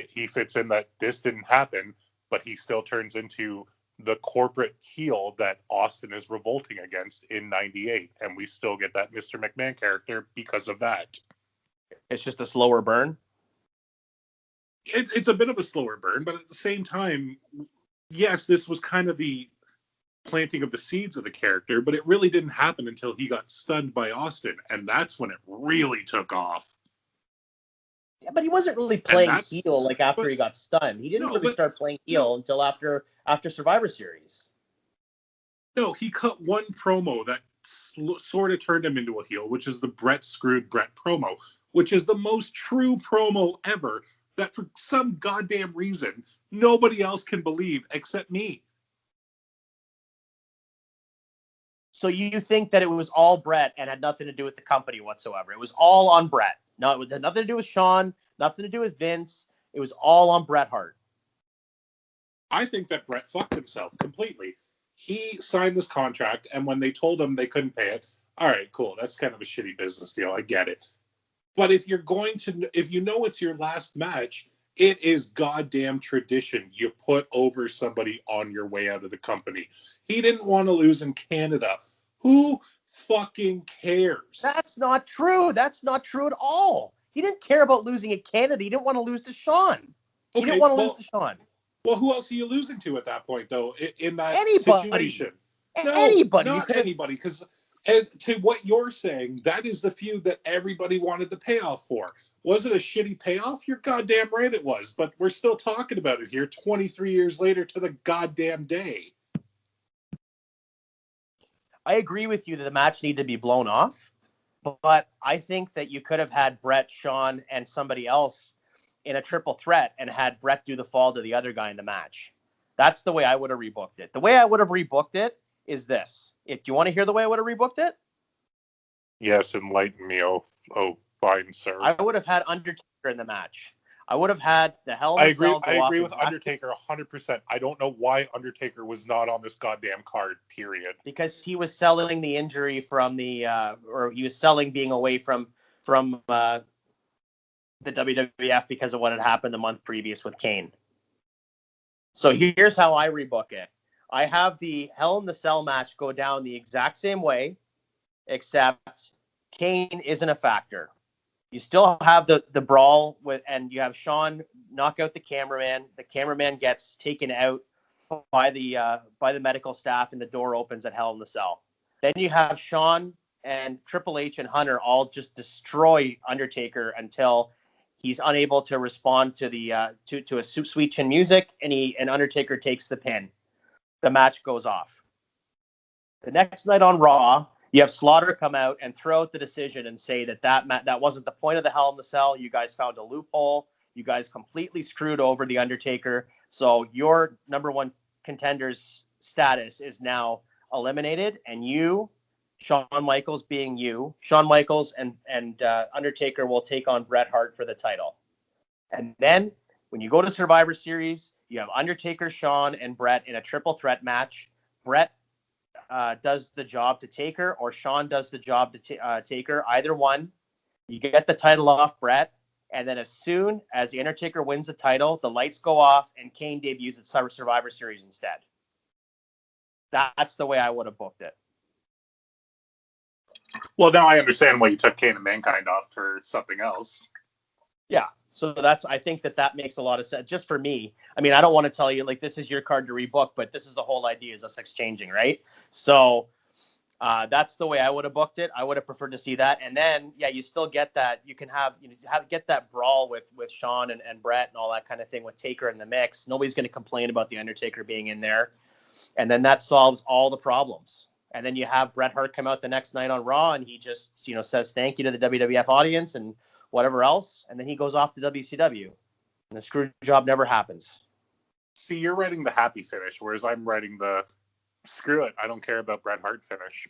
He fits in that this didn't happen, but he still turns into the corporate heel that Austin is revolting against in '98, and we still get that Mr. McMahon character because of that. It's just a slower burn. It's a bit of a slower burn, but at the same time, yes, this was kind of the planting of the seeds of the character, but it really didn't happen until he got stunned by Austin, and that's when it really took off. Yeah, but he wasn't really playing heel after he got stunned. He didn't start playing heel until after Survivor Series. No, he cut one promo that sort of turned him into a heel, which is the Bret screwed Bret promo, which is the most true promo ever, that for some goddamn reason nobody else can believe except me. So you think that it was all Bret and had nothing to do with the company whatsoever? It was all on Bret. No, it had nothing to do with Shawn, nothing to do with Vince. It was all on Bret Hart. I think that Bret fucked himself completely. He signed this contract, and when they told him they couldn't pay it, all right, cool, that's kind of a shitty business deal. I get it. But if you know it's your last match, it is goddamn tradition. You put over somebody on your way out of the company. He didn't want to lose in Canada. Who fucking cares? That's not true. That's not true at all. He didn't care about losing in Canada. He didn't want to lose to Shawn. He didn't want to lose to Shawn. Well, who else are you losing to at that point, though, in that situation? No, anybody. Not anybody, because as to what you're saying, that is the feud that everybody wanted the payoff for. Was it a shitty payoff? You're goddamn right it was, but we're still talking about it here 23 years later to the goddamn day. I agree with you that the match needed to be blown off, but I think that you could have had Bret, Shawn, and somebody else in a triple threat and had Bret do the fall to the other guy in the match. That's the way I would have rebooked it. The way I would have rebooked it is this. Do you want to hear the way I would have rebooked it? Yes, enlighten me, oh fine, sir. I would have had Undertaker in the match. I would have had the Hell in a Cell go off. I agree with Undertaker 100%. I don't know why Undertaker was not on this goddamn card, period. Because he was selling the injury from or he was selling being away from the WWF because of what had happened the month previous with Kane. So here's how I rebook it. I have the Hell in the Cell match go down the exact same way, except Kane isn't a factor. You still have the brawl and you have Shawn knock out the cameraman. The cameraman gets taken out by the medical staff, and the door opens at Hell in the Cell. Then you have Shawn and Triple H and Hunter all just destroy Undertaker until he's unable to respond to the to a sweet chin music, and Undertaker takes the pin. The match goes off. The next night on Raw, you have Slaughter come out and throw out the decision and say that wasn't the point of the Hell in the Cell. You guys found a loophole. You guys completely screwed over the Undertaker. So your number one contender's status is now eliminated, and you, Shawn Michaels being you, Shawn Michaels and Undertaker will take on Bret Hart for the title. And then when you go to Survivor Series, you have Undertaker, Shawn, and Bret in a triple threat match. Bret does the job to Taker, or Shawn does the job to Taker. Either one. You get the title off Bret, and then as soon as the Undertaker wins the title, the lights go off, and Kane debuts at Survivor Series instead. That's the way I would have booked it. Well, now I understand why you took Kane and Mankind off for something else. Yeah. So I think that makes a lot of sense just for me. I mean, I don't want to tell you like this is your card to rebook, but this is the whole idea is us exchanging, right? So that's the way I would have booked it. I would have preferred to see that. And then, yeah, you still get that. You can get that brawl with Shawn and Bret and all that kind of thing with Taker in the mix. Nobody's going to complain about the Undertaker being in there. And then that solves all the problems. And then you have Bret Hart come out the next night on Raw, and he just, says thank you to the WWF audience and whatever else. And then he goes off to WCW. And the screw job never happens. See, you're writing the happy finish, whereas I'm writing the screw it, I don't care about Bret Hart finish.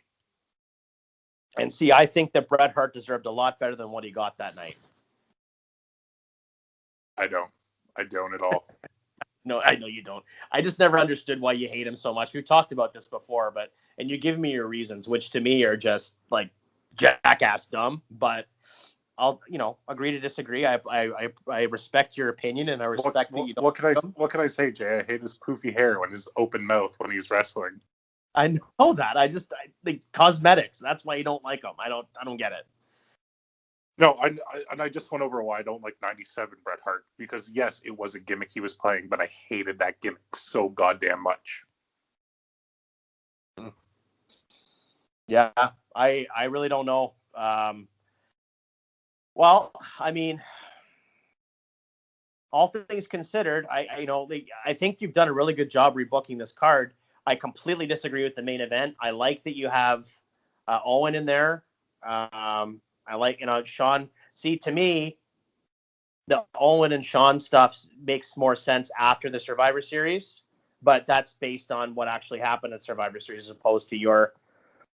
And see, I think that Bret Hart deserved a lot better than what he got that night. I don't at all. No, I know you don't. I just never understood why you hate him so much. We've talked about this before, and you give me your reasons, which to me are just like jackass dumb. But I'll, agree to disagree. I respect your opinion, and I respect that you don't. What can I say, Jay? I hate his poofy hair and his open mouth when he's wrestling. I know that. I the cosmetics. That's why you don't like him. I don't get it. No, I just went over why I don't like 97 Bret Hart, because yes, it was a gimmick he was playing, but I hated that gimmick so goddamn much. Yeah, I really don't know. Well, I mean, all things considered, I think you've done a really good job rebooking this card. I completely disagree with the main event. I like that you have Owen in there. I like, Shawn. See, to me, the Owen and Sean stuff makes more sense after the Survivor Series, but that's based on what actually happened at Survivor Series as opposed to your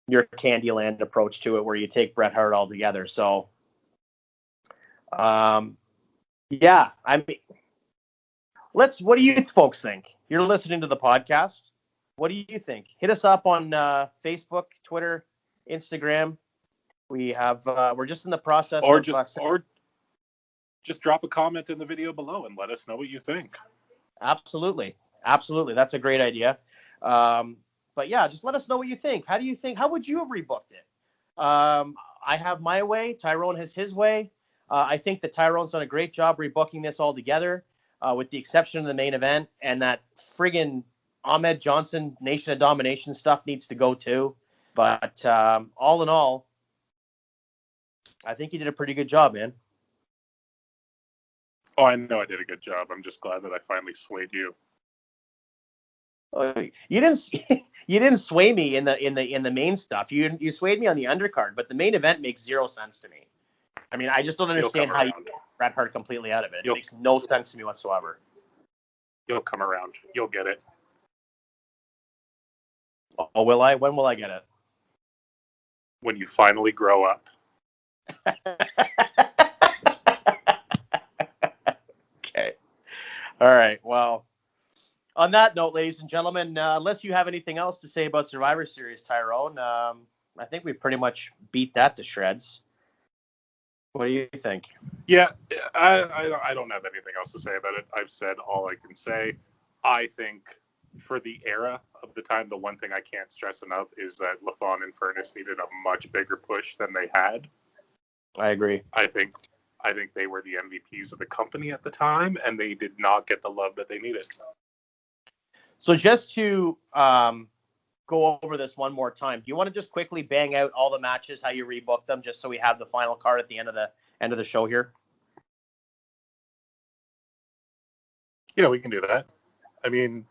Candyland approach to it, where you take Bret Hart all together. So, yeah, I mean, what do you folks think? You're listening to the podcast. What do you think? Hit us up on Facebook, Twitter, Instagram. We have we're just in the process or of just drop a comment in the video below and let us know what you think. Absolutely. That's a great idea. But yeah, just let us know what you think. How would you have rebooked it? I have my way. Tyrone has his way. I think that Tyrone's done a great job rebooking this all together, with the exception of the main event, and that friggin' Ahmed Johnson Nation of Domination stuff needs to go too. But all in all, I think you did a pretty good job, man. Oh, I know I did a good job. I'm just glad that I finally swayed you. You didn't sway me in the main stuff. You swayed me on the undercard, but the main event makes zero sense to me. I mean, I just don't understand how you get Bret Hart completely out of it. It makes no sense to me whatsoever. You'll come around. You'll get it. Oh, will I? When will I get it? When you finally grow up. Okay. All right. Well, on that note, ladies and gentlemen, unless you have anything else to say about Survivor Series, Tyrone, I think we pretty much beat that to shreds. What do you think? Yeah, I don't have anything else to say about it. I've said all I can say. I think for the era of the time, the one thing I can't stress enough is that LaFawn and Furnace needed a much bigger push than they had. I agree. I think they were the MVPs of the company at the time, and they did not get the love that they needed. So just to go over this one more time, do you want to just quickly bang out all the matches, how you rebook them, just so we have the final card at the end of the show here? Yeah, we can do that. I mean,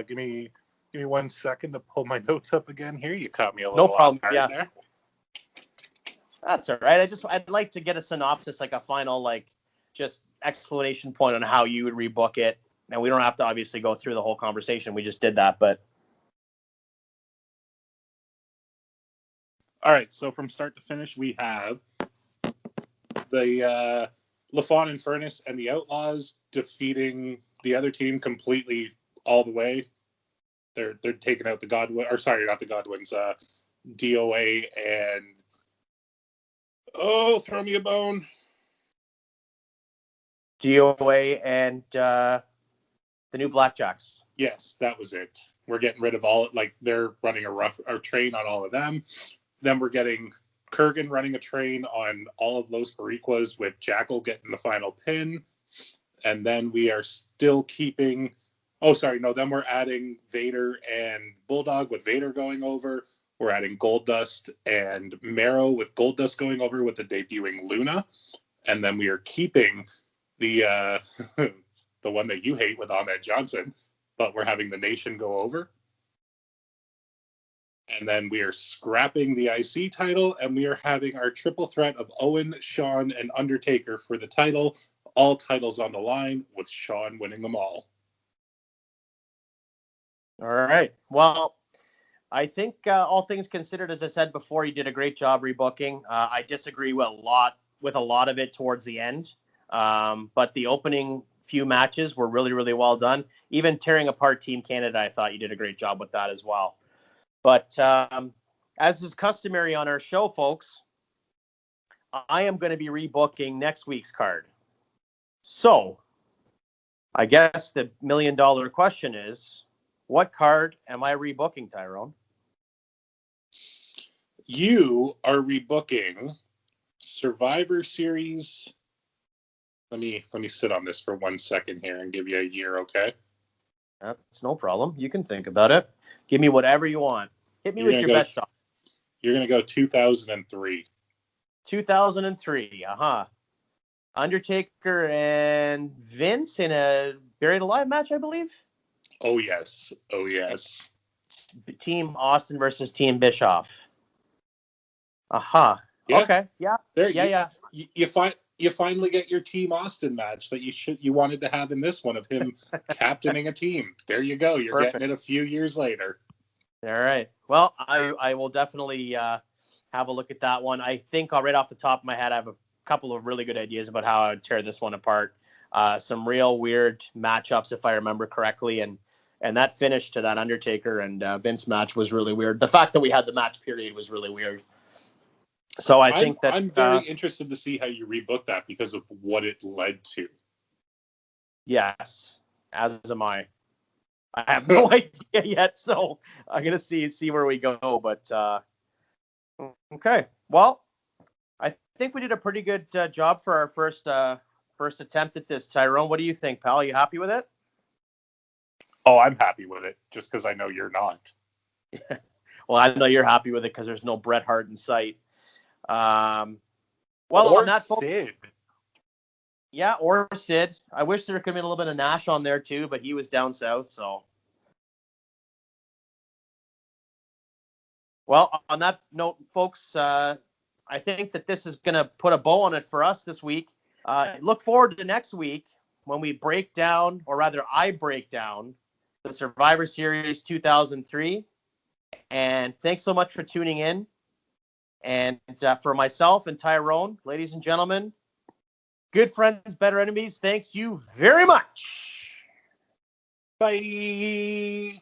give me 1 second to pull my notes up again here. You caught me a little off guard there. That's all right. I'd like to get a synopsis, like a final, just explanation point on how you would rebook it. And we don't have to obviously go through the whole conversation. We just did that, but. All right. So from start to finish, we have the LaFawn and Furnace and the Outlaws defeating the other team completely all the way. They're taking out the Godwin, or sorry, not the Godwins, DOA and throw me a bone. DOA and the new Blackjacks. Yes, that was it. We're getting rid of they're running a train on all of them. Then we're getting Kurgan running a train on all of Los Boricuas with Jackal getting the final pin. And then we are still keeping... then we're adding Vader and Bulldog with Vader going over. We're adding Goldust and Marrow with Goldust going over with the debuting Luna. And then we are keeping the the one that you hate with Ahmed Johnson, but we're having the Nation go over. And then we are scrapping the IC title, and we are having our triple threat of Owen, Sean, and Undertaker for the title. All titles on the line, with Sean winning them all. All right. Well, I think all things considered, as I said before, you did a great job rebooking. I disagree with a lot of it towards the end. But the opening few matches were really, really well done. Even tearing apart Team Canada, I thought you did a great job with that as well. But as is customary on our show, folks, I am going to be rebooking next week's card. So I guess the $1 million question is, what card am I rebooking, Tyrone? You are rebooking Survivor Series. Let me sit on this for 1 second here and give you a year, okay? That's no problem. You can think about it. Give me whatever you want. Hit me with your best shot. You're going to go 2003. 2003, Undertaker and Vince in a Buried Alive match, I believe. Oh, yes. Team Austin versus Team Bischoff. Yeah. Okay. Yeah. You you finally get your Team Austin match that you wanted to have in this one of him captaining a team. There you go. You're Perfect. getting it a few years later. All right. Well, I will definitely have a look at that one. I think right off the top of my head, I have a couple of really good ideas about how I would tear this one apart. Some real weird matchups, if I remember correctly, and that finish to that Undertaker and Vince match was really weird. The fact that we had the match period was really weird. So I think that I'm very interested to see how you rebook that because of what it led to. Yes, as am I. I have no idea yet, so I'm gonna see where we go. But okay, well, I think we did a pretty good job for our first attempt at this. Tyrone, what do you think, pal? Are you happy with it? Oh, I'm happy with it, just because I know you're not. Well, I know you're happy with it because there's no Bret Hart in sight. Well, or on that, Sid. Yeah, or Sid. I wish there could have been a little bit of Nash on there too, but he was down south. So, well, on that note, folks, I think that this is going to put a bow on it for us this week. Look forward to next week when we break down, or rather, I break down the Survivor Series 2003. And thanks so much for tuning in. And for myself and Tyrone, ladies and gentlemen, good friends, better enemies, thanks you very much. Bye.